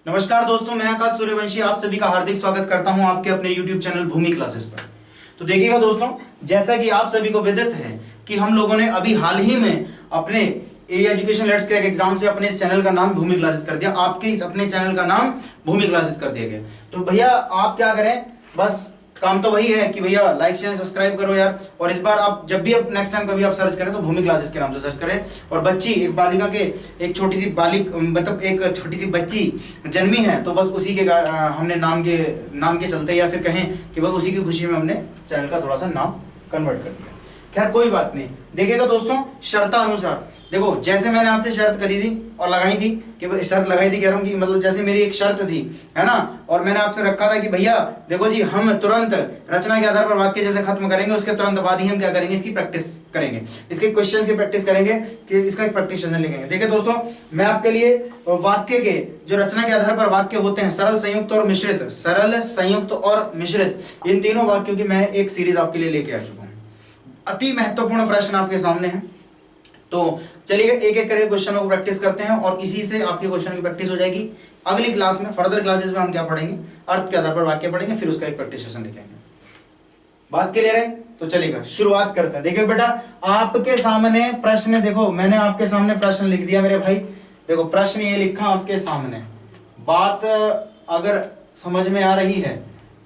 नमस्कार दोस्तों, मैं आकाश सूर्यवंशी आप सभी का हार्दिक स्वागत करता हूं आपके अपने YouTube चैनल भूमि क्लासेस पर। तो देखिएगा दोस्तों, जैसा कि आप सभी को विदित है कि हम लोगों ने अभी हाल ही में अपने एजुकेशन लेट्स क्रैक एग्जाम से अपने इस चैनल का नाम भूमि क्लासेस कर दिया। आपके इस अपने चैनल का नाम भूमि क्लासेस कर दिया गया। तो भैया आप क्या करें, बस काम तो वही है कि भैया लाइक शेयर सब्सक्राइब करो यार। और इस बार आप जब भी आप नेक्स्ट टाइम कभी आप सर्च करें तो भूमि क्लासेस के नाम से सर्च करें। और बच्ची एक बालिका के एक छोटी सी बालिक मतलब एक छोटी सी बच्ची जन्मी है, तो बस उसी के हमने नाम के चलते या फिर कहें कि बस उसी की खुशी में हमने चैनल का थोड़ा सा नाम कन्वर्ट कर दिया। खैर कोई बात नहीं। देखिएगा दोस्तों, शर्तानुसार देखो, जैसे मैंने आपसे शर्त करी थी और लगाई थी कि शर्त लगाई थी, कह रहा हूँ कि मतलब जैसे मेरी एक शर्त थी, है ना, और मैंने आपसे रखा था कि भैया देखो जी, हम तुरंत रचना के आधार पर वाक्य जैसे खत्म करेंगे उसके तुरंत बाद ही हम क्या करेंगे, इसकी प्रैक्टिस करेंगे, इसके क्वेश्चंस की प्रैक्टिस करेंगे, कि इसका एक प्रैक्टिस सेशन लिखेंगे। देखिए दोस्तों, मैं आपके लिए वाक्य के जो रचना के आधार पर वाक्य होते हैं, सरल, संयुक्त और मिश्रित, सरल, संयुक्त और मिश्रित, इन तीनों वाक्यों की मैं एक सीरीज आपके लिए लेके आ चुका हूँ। अति महत्वपूर्ण प्रश्न आपके सामने है। तो चलिए एक एक करके क्वेश्चनों को प्रैक्टिस करते हैं और इसी से आपके क्वेश्चन की प्रैक्टिस हो जाएगी। अगली क्लास में, फर्दर क्लासेस में हम क्या पढ़ेंगे, अर्थ के आधार पर वाक्य पढ़ेंगे, फिर उसका एक प्रैक्टिस सेशन लिखेंगे। बात क्लियर है? तो चलिएगा शुरुआत करते हैं। देखिए बेटा, आपके सामने प्रश्न, देखो मैंने आपके सामने प्रश्न लिख दिया मेरे भाई। देखो प्रश्न ये लिखा आपके सामने। बात अगर समझ में आ रही है,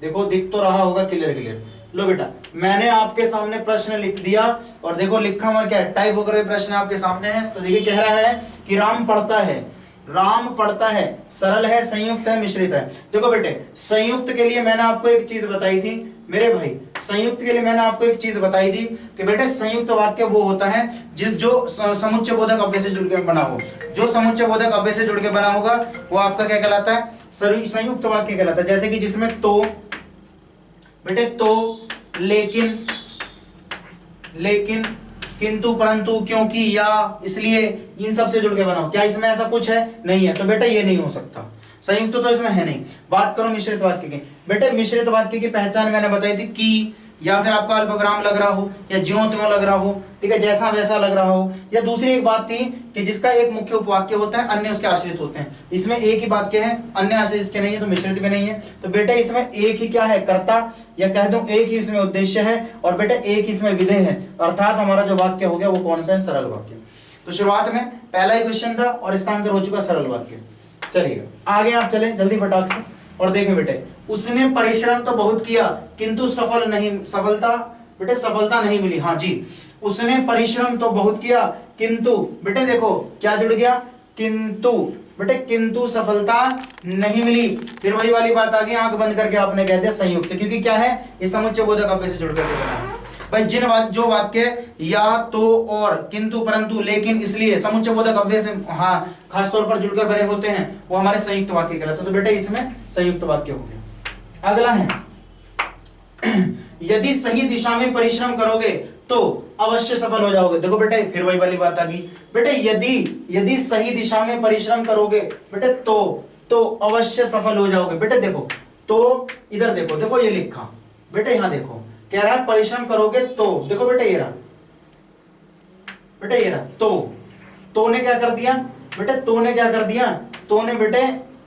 देखो दिख तो रहा होगा क्लियर। लो बेटा, मैंने आपके सामने प्रश्न लिख दिया और देखो लिखा हुआ क्या है, टाइप होकर प्रश्न आपके सामने है। तो देखिए कह रहा है कि राम पढ़ता है, सरल है, संयुक्त है, मिश्रित है। देखो बेटे, संयुक्त के लिए मैंने आपको एक चीज बताई थी मेरे भाई, संयुक्त के लिए मैंने आपको एक चीज बताई थी कि बेटे संयुक्त वाक्य वो होता है जो समुच्चय बोधक अव्यय से जुड़ के बना हो। जो समुच्चय बोधक अव्यय से जुड़ के बना होगा वो आपका क्या कहलाता है, संयुक्त वाक्य कहलाता है। जैसे कि जिसमें तो बेटे, तो, लेकिन, किंतु, परंतु, क्योंकि, या, इसलिए, इन सब से जुड़ के बनाओ। क्या इसमें ऐसा कुछ है? नहीं है। तो बेटा ये नहीं हो सकता, संयुक्त तो इसमें है नहीं। बात करो मिश्रित वाक्य की। बेटे मिश्रित वाक्य की पहचान मैंने बताई थी, कि या फिर आपका अल्पविराम लग रहा हो, या ज्यों त्यों लग रहा हो, ठीक है, जैसा वैसा लग रहा हो। या दूसरी एक बात थी कि जिसका एक मुख्य उपवाक्य होता है, अन्य उसके आश्रित होते हैं। इसमें एक ही वाक्य है, अन्य आश्रित इसके नहीं है, तो मिश्रित भी नहीं है। तो बेटे इसमें एक ही क्या है, कर्ता, या कह दूं एक ही इसमें उद्देश्य है, और बेटे एक ही इसमें विधेय है। अर्थात हमारा जो वाक्य हो गया वो कौन सा है, सरल वाक्य। तो शुरुआत में पहला ही क्वेश्चन था और इसका आंसर हो चुका सरल वाक्य। चलिए आगे आप चले जल्दी फटाक से और देखें बेटे, उसने परिश्रम तो बहुत किया किंतु सफलता नहीं मिली। हाँ जी, उसने परिश्रम तो बहुत किया किंतु, बेटे देखो क्या जुड़ गया, किंतु, बेटे किंतु सफलता नहीं मिली। फिर वही वाली बात आ गई, आंख बंद करके आपने कह दिया संयुक्त, क्योंकि क्या है, ये समुच्चय बोधक अव्यय से जुड़ करके बना है भाई। जो वाक्य या, तो, और, किंतु, परंतु, लेकिन, इसलिए समुच्चय बोधक अव्यय से हाँ खासतौर पर जुड़कर बने होते हैं, वो हमारे संयुक्त वाक्य कहलाते हैं। तो बेटे इसमें संयुक्त वाक्य हो गया। अगला है, यदि सही दिशा में परिश्रम करोगे तो अवश्य सफल हो जाओगे। देखो बेटे फिर वही वाली बात आ गई, बेटे यदि सही दिशा में परिश्रम करोगे बेटे तो अवश्य सफल हो जाओगे। बेटे देखो, तो इधर देखो ये लिखा बेटे, यहां देखो कह रहा है परिश्रम करोगे तो, देखो बेटे ये रहा, तो ने क्या कर दिया बेटे,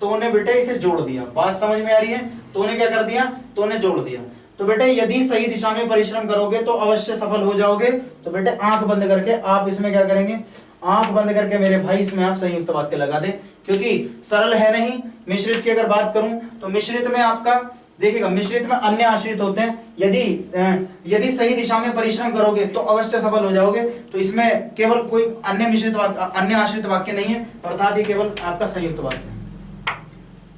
तो ने बेटे इसे जोड़ दिया। बात समझ में आ रही है? तो ने क्या कर दिया, तो ने जोड़ दिया। तो बेटे यदि सही दिशा में परिश्रम करोगे तो अवश्य सफल हो जाओगे। तो बेटे आंख बंद करके आप इसमें क्या करेंगे, आंख बंद करके मेरे भाई इसमें आप संयुक्त वाक्य लगा दें, क्योंकि सरल है नहीं। मिश्रित की अगर बात करूं तो मिश्रित में आपका देखिएगा, मिश्रित में अन्य आश्रित होते हैं। यदि सही दिशा में परिश्रम करोगे तो अवश्य सफल हो जाओगे। तो इसमें केवल कोई अन्य आश्रित वाक्य नहीं है, अर्थात ये केवल आपका संयुक्त वाक्य है।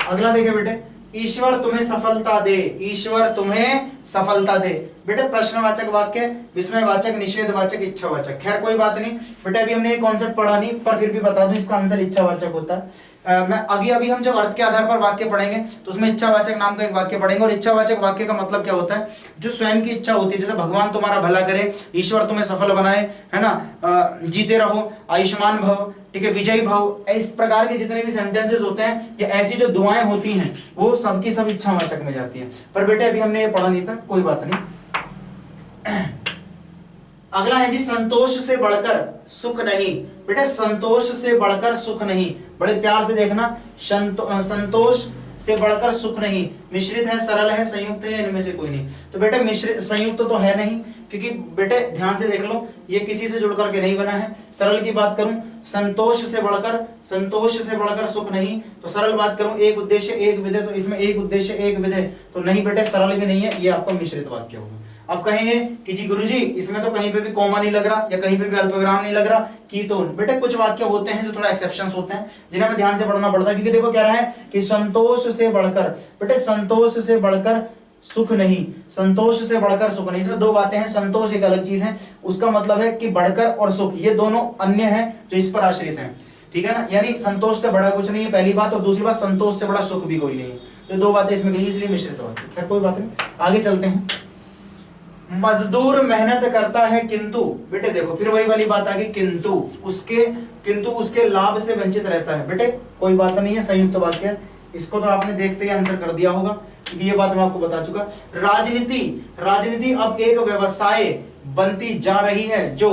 अगला देखिए बेटे, ईश्वर तुम्हें सफलता दे। बेटे प्रश्नवाचक वाक्य, विस्मयवाचक, निषेधवाचक, इच्छावाचक। खैर कोई बात नहीं बेटे, अभी हमने ये कॉन्सेप्ट पढ़ा नहीं, पर फिर भी बता दूं इसका आंसर इच्छावाचक होता है। मैं अभी हम जब अर्थ के आधार पर वाक्य पढ़ेंगे तो उसमें इच्छावाचक नाम का एक वाक्य पढ़ेंगे। और इच्छावाचक वाक्य का मतलब क्या होता है, जो स्वयं की इच्छा होती है, जैसे भगवान तुम्हारा भला करे, ईश्वर तुम्हें सफल बनाए, है ना, जीते रहो, आयुष्मान भव, ठीक है, विजयी भव, इस प्रकार के जितने भी सेंटेंसेस होते हैं, ये ऐसी जो दुआएं होती हैं वो सबकी सब इच्छावाचक में जाती है। पर बेटे अभी हमने ये पढ़ा नहीं था, कोई बात नहीं। अगला है जी संतोष से बढ़कर सुख नहीं। बेटा संतोष से बढ़कर सुख नहीं, बड़े प्यार से देखना, संतोष से बढ़कर सुख नहीं, मिश्रित है, सरल है, संयुक्त है, इनमें से कोई नहीं। तो बेटा मिश्रित, संयुक्त तो है नहीं, क्योंकि बेटे ध्यान से देख लो ये किसी से जुड़ करके नहीं बना है। सरल की बात करूं, संतोष से बढ़कर सुख नहीं, तो सरल बात करूं, एक उद्देश्य एक विधेय, तो इसमें एक उद्देश्य एक विधेय तो नहीं बेटे, सरल भी नहीं है, ये आपका मिश्रित वाक्य होगा। अब कहेंगे कि जी गुरुजी इसमें तो कहीं पे भी कॉमा नहीं लग रहा या कहीं पे भी अल्पविराम नहीं लग रहा, की तो बेटे कुछ वाक्य होते हैं जो थोड़ा एक्सेप्शंस होते हैं जिन्हें हमें ध्यान से पढ़ना पड़ता है, क्योंकि देखो क्या रहा है कि संतोष से बढ़कर, बेटे संतोष से बढ़कर सुख नहीं, संतोष से बढ़कर सुख नहीं, इसमें दो बातें हैं। संतोष एक अलग चीज है, उसका मतलब है कि बढ़कर और सुख ये दोनों अन्य हैं जो इस पर आश्रित हैं, ठीक है ना। यानी संतोष से बड़ा कुछ नहीं है पहली बात, और दूसरी बात संतोष से बड़ा सुख भी कोई नहीं है, तो दो बातें इसमें कही, इसलिए मिश्रित वाक्य। खैर कोई बात नहीं, आगे चलते हैं। मजदूर मेहनत करता है किंतु, बेटे देखो फिर वही वाली बात आ गई, किंतु उसके लाभ से वंचित रहता है। बेटे कोई बात नहीं है, संयुक्त वाक्य, इसको तो आपने देखते ही आंसर कर दिया होगा क्योंकि ये बात मैं आपको बता चुका। राजनीति अब एक व्यवसाय बनती जा रही है जो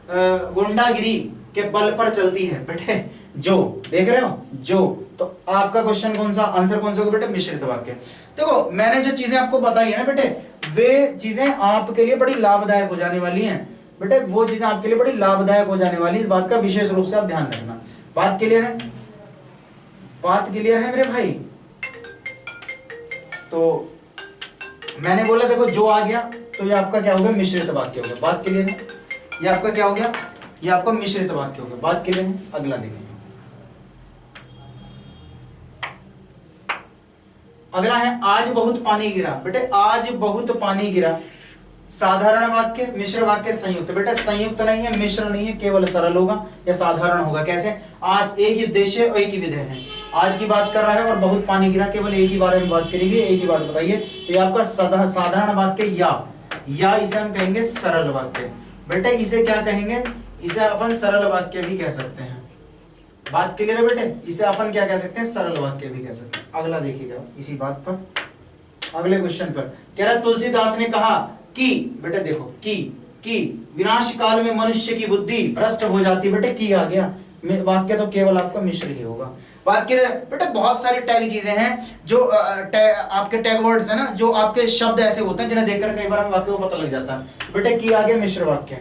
गुंडागिरी के बल पर चलती है। बेटे जो देख रहे हो, जो, तो आपका क्वेश्चन कौन सा, आंसर कौन सा होगा बेटे, मिश्रित वाक्य। देखो मैंने जो चीजें आपको बताई है ना बेटे, वे चीजें आपके लिए बड़ी लाभदायक हो जाने वाली हैं। बेटे वो चीजें आपके लिए बड़ी लाभदायक हो जाने वाली, इस बात का विशेष रूप से आप ध्यान रखना। बात क्लियर है, बात क्लियर है मेरे भाई। तो मैंने बोला देखो जो आ गया तो ये आपका क्या हो गया, मिश्रित वाक्य हो गया। बात क्लियर है, ये आपका क्या हो गया, ये आपका मिश्रित वाक्य हो गया। बात क्लियर है, अगला देखेंगे। अगला है आज बहुत पानी गिरा। बेटे आज बहुत पानी गिरा, साधारण वाक्य, मिश्र वाक्य, संयुक्त। बेटा संयुक्त नहीं है, मिश्र नहीं है, केवल सरल होगा या साधारण होगा। कैसे, आज एक ही उद्देश्य और एक ही विधेय है, आज की बात कर रहा है और बहुत पानी गिरा, केवल एक ही बारे में बात करेंगे, एक ही बात बताइए। तो ये आपका साधारण वाक्य, या इसे हम कहेंगे सरल वाक्य। बेटे इसे क्या कहेंगे, इसे अपन सरल वाक्य भी कह सकते हैं। बात क्लियर है बेटे, इसे अपन क्या कह सकते हैं, सरल वाक्य भी कह सकते हैं। अगला देखिएगा इसी बात पर, अगले क्वेश्चन पर कह रहा तुलसीदास ने कहा कि, बेटे देखो कि विनाश काल में मनुष्य की बुद्धि भ्रष्ट हो जाती। बेटे की आ गया, वाक्य तो केवल आपका मिश्र ही होगा। बात की बेटे बहुत सारी टैग चीजें हैं जो आपके टैग वर्ड्स है ना, जो आपके शब्द ऐसे होते हैं जिन्हें देखकर कई बार हमें वाक्य को पता लग जाता है। बेटे की आगे मिश्र वाक्य।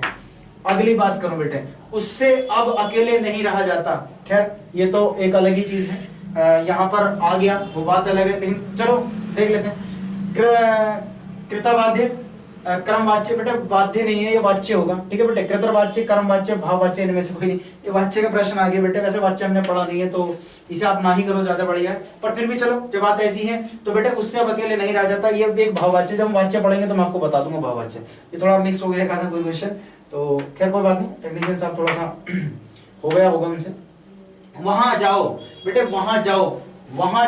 अगली बात करूं बेटे, उससे अब अकेले नहीं रहा जाता। खैर ये तो एक अलग ही चीज है, यहाँ पर आ गया वो बात अलग है, लेकिन चलो देख लेते हैं। कृतवाद्य क्रमवाच्य, बेटे वाद्य नहीं है, ये वाच्य होगा, ठीक है बेटे। कृतवाच्य, कर्मवाच्य, भाववाच्य, इनमें से कोई नहीं। ये वाच्य का प्रश्न आ गया बेटे, वैसे वाच्य हमने पढ़ा नहीं है तो इसे आप ना ही करो, ज्यादा बढ़िया है, पर फिर भी चलो जब बात ऐसी है तो बेटे उससे अब अकेले नहीं रह जाता, ये एक भाववाच्य। जब हम वाच्य पढ़ेंगे तो मैं आपको बता दूंगा भाववाच्य। ये थोड़ा मिक्स हो गया कहा था कोई क्वेश्चन, तो खैर कोई बात नहीं, टेक्निकल साहब थोड़ा सा हो गया होगा उनसे। वहां जाओ बेटे, वहां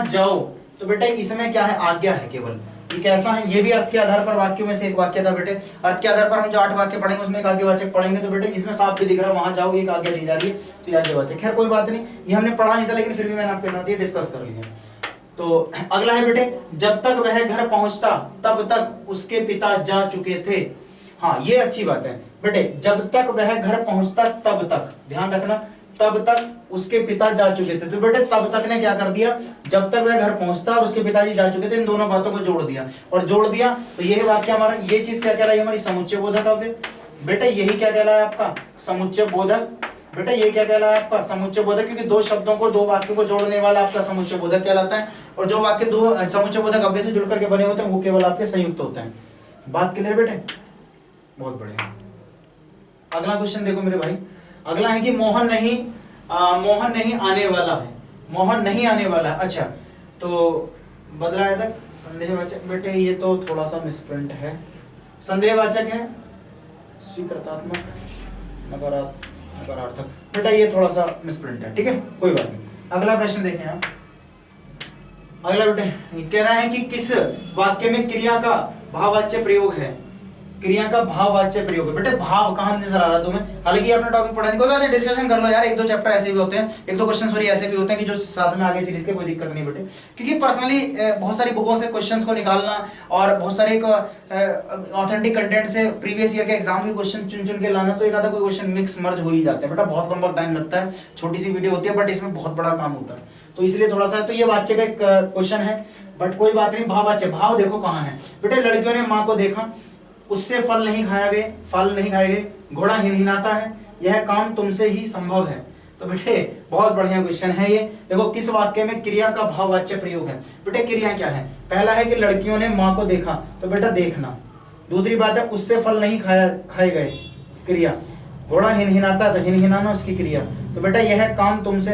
जाओ, तो बेटे इसमें क्या है, आज्ञा है केवल। ये कैसा है, ये भी अर्थ के आधार पर वाक्यों में से एक वाक्य था बेटे। अर्थ के आधार पर हम जो 8 वाक्य पढ़ेंगे उसमें एक आज्ञावाचक पढ़ेंगे, तो बेटे इसमें साफ भी दिख रहा है वहां जाओ एक आज्ञा दी जा रही है, तो ये आज्ञावाचक। खैर कोई बात नहीं, ये हमने पढ़ा नहीं था लेकिन फिर भी मैंने आपके साथ ये डिस्कस कर लिया। तो अगला है बेटे, जब तक वह घर पहुंचता तब तक उसके पिता जा चुके थे। हाँ ये अच्छी बात है बेटे, जब तक वह घर पहुंचता तब तक, ध्यान रखना, तब तक उसके पिता जा चुके थे। तो बेटे तब तक ने क्या कर दिया, जब तक वह घर पहुंचता और उसके पिताजी जा चुके थे, इन दोनों बातों को जोड़ दिया, और जोड़ दिया तो यही वाक्य हमारा, ये चीज क्या कह रहा है, हमारी समुच्चय बोधक काव्य। बेटे यही क्या कहला है आपका, समुच्चय बोधक। बेटे ये क्या कहला है आपका, समुच्चय बोधक, क्योंकि दो शब्दों को, दो वाक्यों को जोड़ने वाला आपका समुच्चय बोधक कहलाता है, और जो वाक्य दो समुच्चय बोधक अव्यय से जुड़ करके बने होते हैं वो केवल आपके संयुक्त होते हैं। बात क्लियर बेटे, बहुत बढ़िया। अगला क्वेश्चन देखो मेरे भाई, अगला है कि मोहन नहीं आने वाला है, मोहन नहीं आने वाला है। अच्छा तो बदलाया तक संदेहवाचक, बेटे ये तो थोड़ा सा मिसप्रिंट है, संदेहवाचक है, स्वीकृतात्मक, नकारात्मक, बेटा ये थोड़ा सा मिसप्रिंट है, ठीक है कोई बात नहीं। अगला प्रश्न देखें आप, अगला बेटे कह रहा है कि किस वाक्य में क्रिया का भाववाच्य प्रयोग है, क्रिया का भाववाच्य प्रयोग है। बेटे भाव कहाँ नजर आ रहा है तुम्हें? हालांकि आपने टॉपिक पढ़ा नहीं, कोई बात नहीं, डिस्कशन कर लो यार, एक दो चैप्टर ऐसे भी होते हैं, एक दो क्वेश्चन सॉरी ऐसे भी होते हैं कि जो साथ में आगे सीरीज के, कोई दिक्कत नहीं बेटे। क्योंकि पर्सनली बहुत सारी बुकों से क्वेश्चंस को निकालना और बहुत सारे ऑथेंटिक कंटेंट से प्रीवियस ईयर के एग्जाम के क्वेश्चन चुन चुन के लाना, तो एक आधा कोई क्वेश्चन मिक्स मर्ज हो ही जाते हैं बेटा, बहुत लंबा टाइम लगता है, छोटी सी वीडियो होती है बट इसमें बहुत बड़ा काम होता है, तो इसलिए थोड़ा सा, तो ये वाच्य का एक क्वेश्चन है, बट कोई बात नहीं। भाववाच्य, भाव देखो कहाँ है बेटे, लड़कियों ने माँ को देखा, उससे फल नहीं खाए गए, घोड़ा हिनहिनाता है, यह काम तुमसे ही संभव है। तो बेटे बहुत बढ़िया क्वेश्चन है ये। देखो किस वाक्य में क्रिया का भाववाच्य प्रयोग है? बेटे क्रिया क्या है? पहला है कि लड़कियों ने माँ को देखा, तो बेटा देखना। दूसरी बात है उससे फल नहीं खाए गए, क्रिया। घोड़ा हिनहिनाता है, तो हिनहिनाना उसकी क्रिया। तो बेटा यह काम तुमसे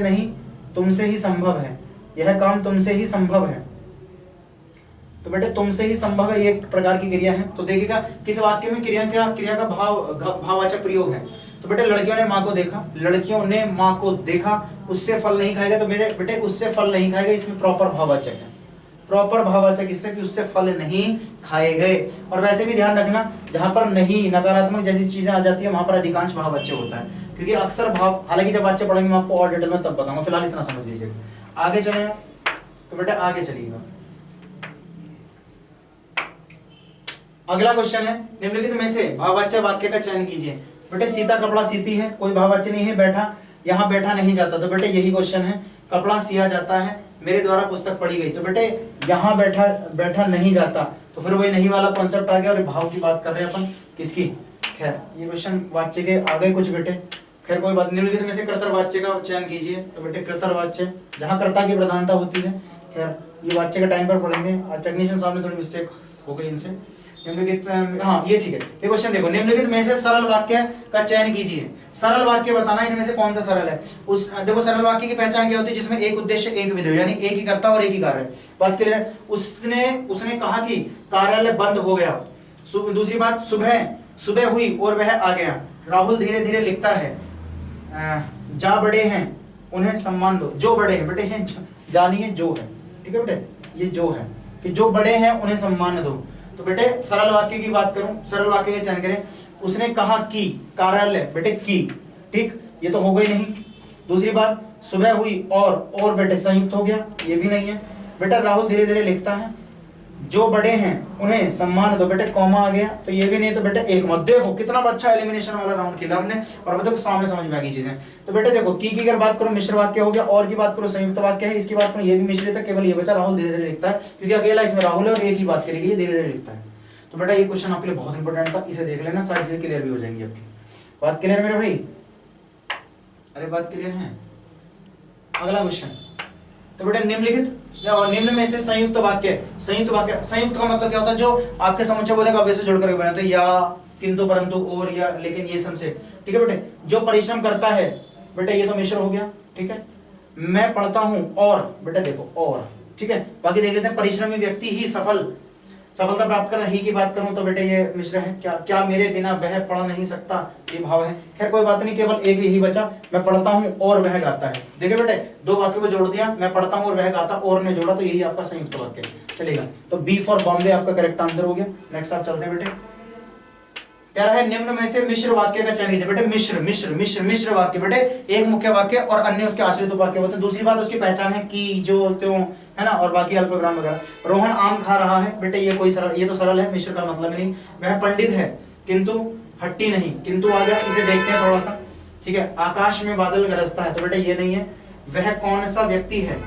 ही संभव है, यह काम तुमसे ही संभव है। तो बेटे तुमसे ही संभव है, ये एक प्रकार की क्रिया है। तो देखिएगा किस वाक्य में क्रिया का भाववाचक प्रयोग है। तो बेटे लड़कियों ने माँ को देखा, उससे फल नहीं खाएगा, तो बेटे उससे फल नहीं खाएगा, इसमें प्रॉपर भाववाचक है, प्रॉपर भाववाचक इससे कि उससे फल नहीं खाए गए। और वैसे भी ध्यान रखना, जहां पर नहीं, नकारात्मक जैसी चीजें आ जाती है वहां पर अधिकांश भाववाच्य होता है, क्योंकि अक्सर भाव, हालांकि जब वाच्य पढ़ेंगे मैं आपको और डिटेल में तब बताऊंगा, फिलहाल इतना समझ लीजिएगा। आगे चले, तो बेटा आगे चलिएगा। अगला क्वेश्चन है, निम्नलिखित में से भाववाच्य वाक्य का चयन कीजिए। बेटे सीता कपड़ा सीती है, कोई भाववाच्य नहीं है। बैठा, यहाँ बैठा नहीं जाता, तो बेटे यही क्वेश्चन है। कपड़ा सिया जाता है, मेरे द्वारा पुस्तक पढ़ी गई, तो बेटे यहाँ बैठा नहीं जाता, तो फिर वही नहीं वाला कॉन्सेप्ट आ गया, और भाव की बात कर रहे हैं अपन किसकी। खैर ये क्वेश्चन वाच्य के आ गए कुछ बेटे, खैर कोई बात। निम्नलिखित में से कर्तव्य वाच्य का चयन कीजिए। तो बेटे कर्तव्य वाच्य, जहाँ कर्ता की प्रधानता होती है, खैर ये वाच्य का टाइम पर पढ़ेंगे। आज टेक्नीशियन साहब ने थोड़ी मिस्टेक हो गई इनसे। निम्नलिखित, हाँ ये ठीक है, ये क्वेश्चन देखो, निम्नलिखित में से सरल वाक्य का चयन कीजिए। सरल वाक्य बताना, इनमें से कौन सा सरल है। उस देखो सरल वाक्य की पहचान क्या होती है? जिसमें एक उद्देश्य एक विधेय, यानी एक ही कर्ता और एक ही कार्य। बात के लिए उसने कहा कि कार्यालय बंद हो गया। दूसरी बात, सुबह हुई और वह आ गया। राहुल धीरे धीरे लिखता है। जा बड़े हैं उन्हें सम्मान दो। जो बड़े हैं बेटे हैं, जानिए जो है, ठीक है बेटे, ये जो है कि जो बड़े हैं उन्हें सम्मान दो। तो बेटे सरल वाक्य की बात करूं, सरल वाक्य का चयन करें। उसने कहा कि कार्यालय, बेटे की, ठीक, ये तो हो गई नहीं। दूसरी बात, सुबह हुई और बेटे संयुक्त हो गया, ये भी नहीं है। बेटा राहुल धीरे धीरे लिखता है, जो बड़े हैं उन्हें सम्मान दो, बेटे कॉमा आ गया, तो ये भी नहीं। तो बेटे एक मत, देखो कितना अच्छा एलिमिनेशन वाला राउंड खेला हमने, और मतलब सामने समझ में आ गई चीजें। तो बेटे देखो की अगर बात करो मिश्र वाक्य हो गया, और की बात करो संयुक्त वाक्य है, इसकी बात करो ये भी मिश्रित है, केवल ये बचा राहुल धीरे धीरे लिखता है, क्योंकि अकेला इसमें राहुल है और एक ही बात करेगी, ये धीरे धीरे लिखता है। तो बेटा ये क्वेश्चन आपके लिए बहुत इंपॉर्टेंट था, इसे देख लेना, सारी चीजें क्लियर भी हो जाएंगी आपकी। बात क्लियर मेरे भाई? अरे बात क्लियर है? अगला क्वेश्चन, तो बेटा निम्नलिखित निम्न में से संयुक्त वाक्य संयुक्त का मतलब क्या होता है? जो आपके समुच्चय बोधक अव्यय से जोड़ करके बने होते हैं, या, किंतु, परंतु, और, या, लेकिन, ये सब से, ठीक है बेटे। जो परिश्रम करता है, बेटे ये तो मिश्र हो गया, ठीक है। मैं पढ़ता हूं और, बेटा देखो और, ठीक है। बाकी देख लेते हैं, परिश्रमी व्यक्ति ही सफलता प्राप्त कर, ही की बात करूं तो बेटे ये मिश्र है। क्या मेरे बिना वह पढ़ नहीं सकता, ये भाव है। खैर कोई बात नहीं, केवल एक ही बचा, मैं पढ़ता हूं और वह गाता है। देखिए बेटे दो वाक्यों को जोड़ दिया, मैं पढ़ता हूं और वह गाता, और ने जोड़ा, तो यही आपका संयुक्त वाक्य चलेगा। तो बी फॉर बॉम्बे आपका करेक्ट आंसर हो गया। नेक्स्ट आप चलते हैं बेटे, क्या रहा है? निम्न में से मिश्र वाक्य का चयन कीजिए। बेटे मिश्र वाक्य, बेटे एक मुख्य वाक्य और अन्य उसके आश्रित वाक्य होते हैं। दूसरी बात उसकी पहचान है की, जो, त्यों, है ना, और बाकी अल्पविराम वगैरह। रोहन आम खा रहा है, बेटे ये कोई सरल, ये तो सरल है, मिश्र का मतलब नहीं। वह पंडित है किंतु हट्टी नहीं, किंतु आ गया, इसे देखते हैं थोड़ा सा, ठीक है। आकाश में बादल गरजता है, तो बेटे ये नहीं है। वह कौन सा व्यक्ति है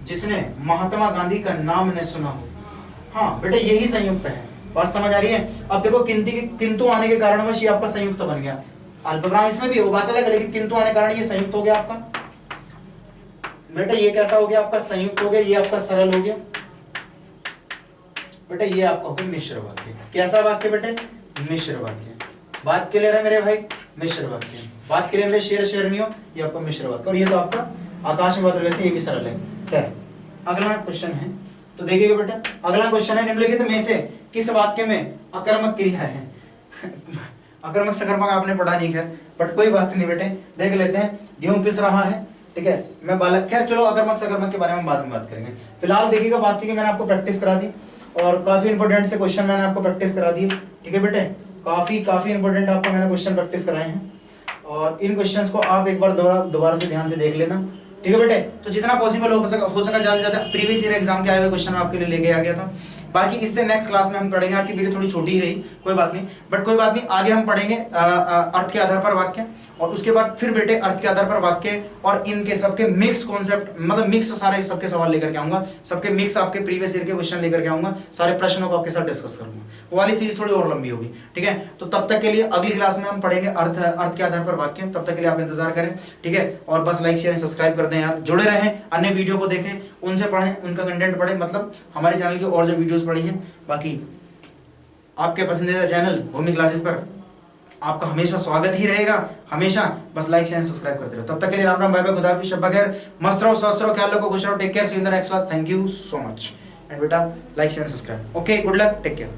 जिसने महात्मा गांधी का नाम न सुना हो? हाँ बेटे यही संयुक्त है, बात समझ आ रही है? अब देखो किंतु आने के कारणवश ये आपका संयुक्त बन गया। अल्पविराम इसमें भी वो बात अलग है, लेकिन किंतु आने के कारण ये संयुक्त हो गया आपका। बेटा ये कैसा हो गया आपका? संयुक्त हो गया, ये आपका सरल हो गया। बेटा ये आपका हो गया मिश्र वाक्य। कैसा वाक्य बेटे? मिश्र वाक्य। बात क्लियर है मेरे भाई? मिश्र वाक्य। बात क्लियर मेरे शेरनियों? ये आपका मिश्र वाक्य। और ये तो आपका आकाश में बादल गरजते, ये भी सरल है। खैर अगला क्वेश्चन है, तो देखिएगा बेटा अगला क्वेश्चन है, निम्नलिखित में से किस वाक्य में अकर्मक क्रिया है? अकर्मक सकर्मक आपने पढ़ा नहीं, खैर बट कोई बात नहीं बेटे, देख लेते हैं। गेहूं पिस रहा है, ठीक है, मैं बालक, खैर चलो अकर्मक सकर्मक के बारे में बाद में बात करेंगे। फिलहाल देखिएगा वाक्य की मैंने आपको प्रैक्टिस करा दी, और काफी इंपॉर्टेंट से क्वेश्चन मैंने आपको प्रैक्टिस करा दिए, ठीक है बेटे, काफी इंपॉर्टेंट आपको मैंने क्वेश्चन प्रैक्टिस कराए हैं और इन क्वेश्चंस को आप एक बार दोबारा से ध्यान से देख लेना, ठीक है बेटे। तो जितना पॉसिबल हो सका ज्यादा से ज्यादा प्रीवियस ईयर एग्जाम के आए हुए क्वेश्चन आपके लिए लेके आ गया था। बाकी इससे नेक्स्ट क्लास में हम पढ़ेंगे, आज की वीडियो थोड़ी छोटी ही रही, कोई बात नहीं, बट कोई बात नहीं, आगे हम पढ़ेंगे अर्थ के आधार पर वाक्य, और उसके बाद फिर बेटे अर्थ के आधार पर वाक्य और इनके सबके मिक्स कॉन्सेप्ट, मतलब मिक्स सारे सबके सवाल लेकर के आऊंगा, सबके मिक्स आपके प्रीवियस ईयर के क्वेश्चन लेकर के आऊंगा, सारे प्रश्नों को आपके साथ डिस्कस करूंगा। वो वाली सीरीज थोड़ी और लंबी होगी, ठीक है। तो तब तक के लिए अगली क्लास में हम पढ़ेंगे अर्थ के आधार पर वाक्य, तब तक के लिए आप इंतजार करें, ठीक है। और बस लाइक शेयर सब्सक्राइब कर दें यार, जुड़े रहें, अन्य वीडियो को देखें, उनसे पढ़ें, उनका कंटेंट पढ़ें, मतलब हमारे चैनल की और जो वीडियोस पढ़ी हैं। बाकी आपके पसंदीदा चैनल भूमि क्लासेस पर आपका हमेशा स्वागत ही रहेगा, हमेशा। बस लाइक शेयर सब्सक्राइब करते रहो। तब तक के लिए राम राम, बाय बाय, खुदा हाफिज़, शब बखैर, मस्त रहो, स्वस्थ रहो, ख्याल रखो, खुश रहो, take care, see you in the next class, thank you so much. And बेटा like share subscribe, okay, good luck, take care.